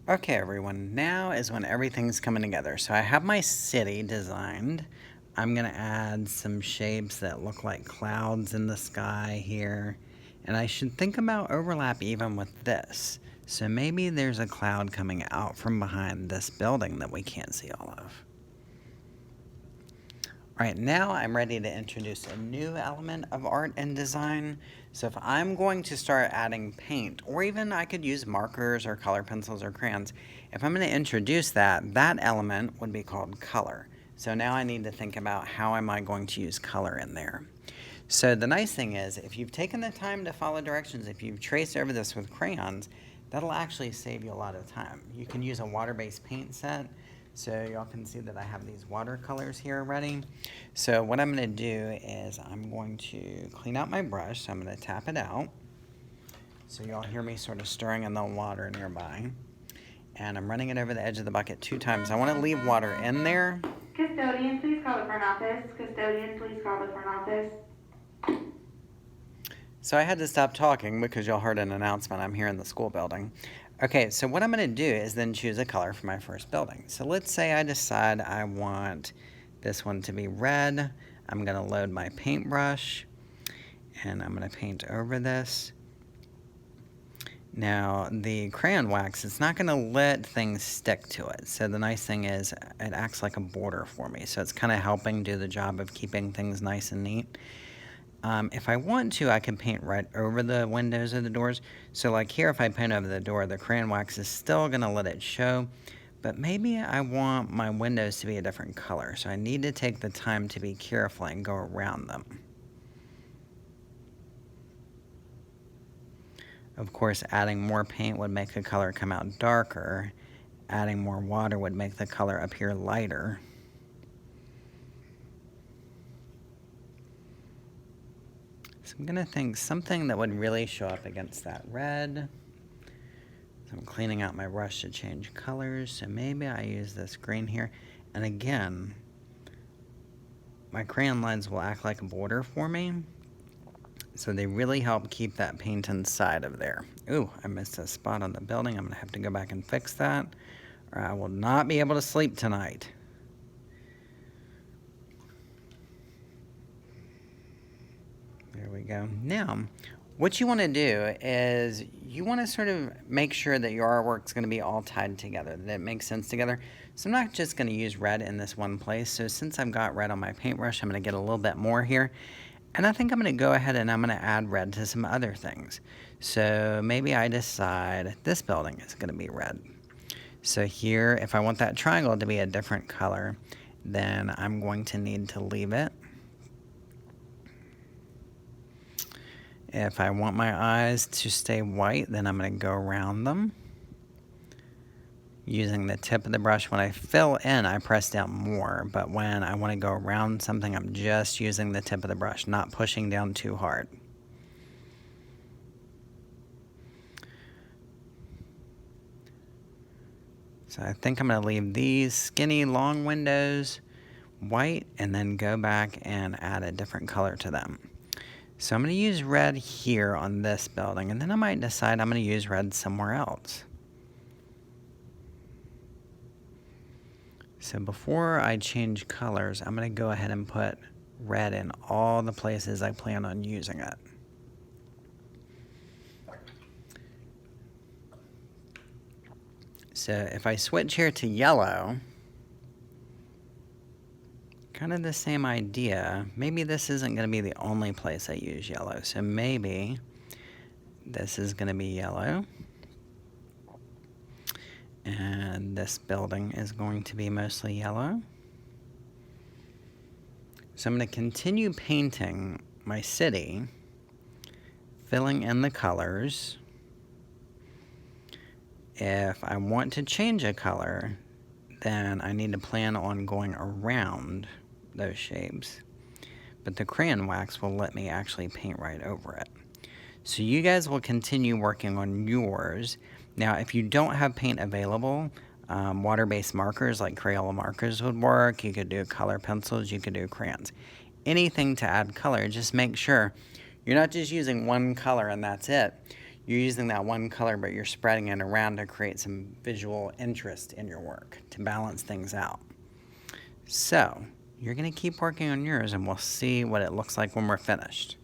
Okay, everyone, now is when everything's coming together. So I have my city designed. I'm going to add some shapes that look like clouds in the sky here. And I should think about overlap even with this. So maybe there's a cloud coming out from behind this building that we can't see all of. All right, now I'm ready to introduce a new element of art and design. So if I'm going to start adding paint, or even I could use markers or color pencils or crayons, if I'm going to introduce that, that element would be called color. So now I need to think about how am I going to use color in there. So the nice thing is, if you've taken the time to follow directions, if you've traced over this with crayons, that'll actually save you a lot of time. You can use a water-based paint set. So y'all can see that I have these watercolors here ready. So what I'm going to do is I'm going to clean out my brush. So I'm going to tap it out. So y'all hear me sort of stirring in the water nearby. And I'm running it over the edge of the bucket 2 times. I want to leave water in there. Custodian, please call the front office. Custodian, please call the front office. So I had to stop talking because y'all heard an announcement. I'm here in the school building. Okay, so what I'm going to do is then choose a color for my first building. So let's say I decide I want this one to be red. I'm going to load my paintbrush and I'm going to paint over this. Now, the crayon wax, it's not going to let things stick to it. So the nice thing is it acts like a border for me. So it's kind of helping do the job of keeping things nice and neat. If I want to, I can paint right over the windows of the doors. So like here, if I paint over the door, the crayon wax is still going to let it show. But maybe I want my windows to be a different color. So I need to take the time to be careful and go around them. Of course, adding more paint would make the color come out darker. Adding more water would make the color appear lighter. So I'm going to think something that would really show up against that red. So I'm cleaning out my brush to change colors. So maybe I use this green here. And again, my crayon lines will act like a border for me. So they really help keep that paint inside of there. Ooh, I missed a spot on the building. I'm going to have to go back and fix that, or I will not be able to sleep tonight. There we go. Now, what you want to do is you want to sort of make sure that your artwork is going to be all tied together, that it makes sense together. So I'm not just going to use red in this one place. So since I've got red on my paintbrush, I'm going to get a little bit more here. And I think I'm going to go ahead and I'm going to add red to some other things. So maybe I decide this building is going to be red. So here, if I want that triangle to be a different color, then I'm going to need to leave it. If I want my eyes to stay white, then I'm going to go around them. Using the tip of the brush, when I fill in, I press down more, but when I want to go around something, I'm just using the tip of the brush, not pushing down too hard. So I think I'm going to leave these skinny, long windows white and then go back and add a different color to them. So I'm going to use red here on this building, and then I might decide I'm going to use red somewhere else. So before I change colors, I'm going to go ahead and put red in all the places I plan on using it. So if I switch here to yellow, kind of the same idea. Maybe this isn't going to be the only place I use yellow. So maybe this is going to be yellow. And this building is going to be mostly yellow. So I'm going to continue painting my city, filling in the colors. If I want to change a color, then I need to plan on going around those shapes. But the crayon wax will let me actually paint right over it. So you guys will continue working on yours. Now, if you don't have paint available, water-based markers like Crayola markers would work. You could do color pencils, you could do crayons. Anything to add color, just make sure you're not just using one color and that's it. you're using that one color, but you're spreading it around to create some visual interest in your work, to balance things out. So, you're going to keep working on yours and we'll see what it looks like when we're finished.